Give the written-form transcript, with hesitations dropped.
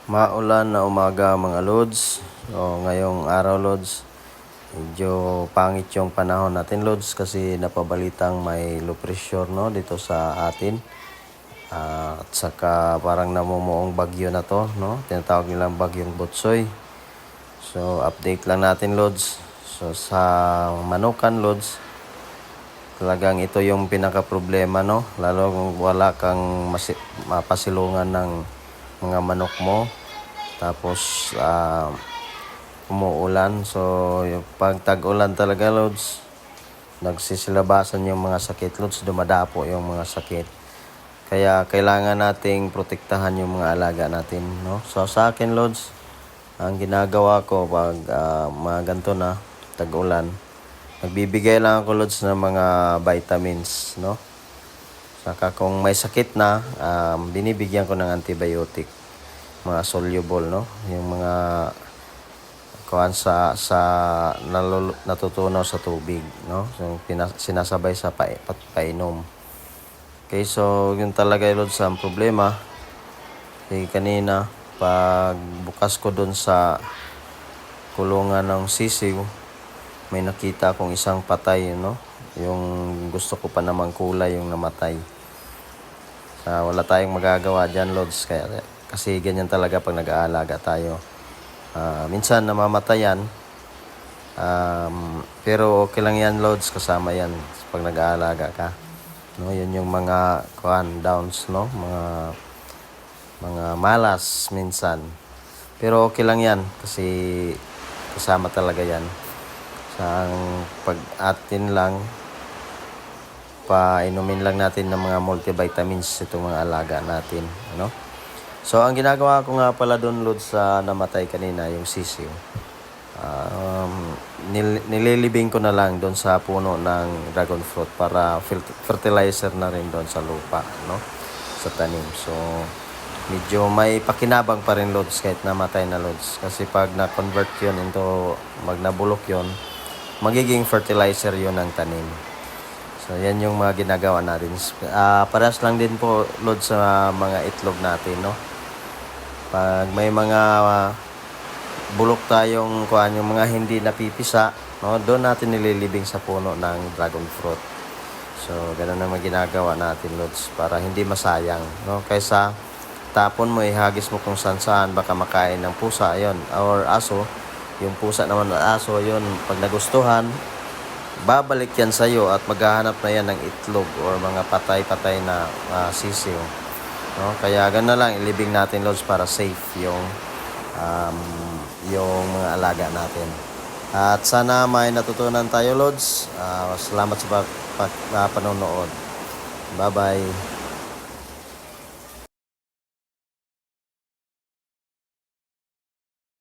Maulan na umaga mga lods. So, ngayong araw lods, medyo pangit yung panahon natin lods kasi napabalitang may low pressure no dito sa atin. At saka parang namumuong bagyo na to no. Tinatawag nilang bagyong Butsoy. So update lang natin lods. So sa Manukan lods, talagang ito yung pinaka problema no, lalo kung wala kang mapasilungan ng mga manok mo, tapos umuulan. So yung pag tag-ulan talaga lods, nagsisilabasan yung mga sakit lods, dumadapo yung mga sakit, kaya kailangan nating protektahan yung mga alaga natin no. So sa akin lods, ang ginagawa ko pag mga ganito na tag-ulan, nagbibigay lang ako lods ng mga vitamins no. Saka kung may sakit na, binibigyan ko ng antibiotic, mga soluble no, yung mga kuan sa natutunaw sa tubig no. So sinasabay sa painom. Okay, so yun talaga lods ang problema. Okay, kanina pag bukas ko doon sa kulungan ng sisiw, may nakita akong isang patay no. Yung gusto ko pa namang kulay yung namatay. Wala tayong magagawa dyan lods, kasi ganyan talaga pag nag-aalaga tayo. Minsan namamatayan, pero okay lang yan lods, kasama yan pag nag-aalaga ka no. Yun yung mga downs no, mga malas minsan, pero okay lang yan kasi kasama talaga yan sa pag-atin lang. Painumin lang natin ng mga multivitamins itong mga alaga natin ano. So ang ginagawa ko nga pala doon lods sa namatay kanina, yung sisiw, nililibing ko na lang doon sa puno ng dragon fruit para fertilizer na rin doon sa lupa no, sa tanim. So medyo may pakinabang pa rin lods kahit namatay na lods, kasi pag na-convert yun into nabulok yun, magiging fertilizer yun ng tanim. So yan yung mga ginagawa natin. Parehas lang din po lods sa mga itlog natin no. Pag may mga bulok tayong yung mga hindi napipisa no, doon natin nililibing sa puno ng dragon fruit. So ganoon na ginagawa natin lods para hindi masayang no, kaysa tapon mo, ihagis mo kung saan baka makain ng pusa yon or aso. Yung pusa naman at aso yun, pag nagustuhan, babalik yan sa iyo at maghahanap na yan ng itlog or mga patay na sisiw no. Kaya ganoon na lang ilibing natin lods para safe yung mga alaga natin. At sana may natutunan tayo lods. Salamat sa panonood. Bye bye.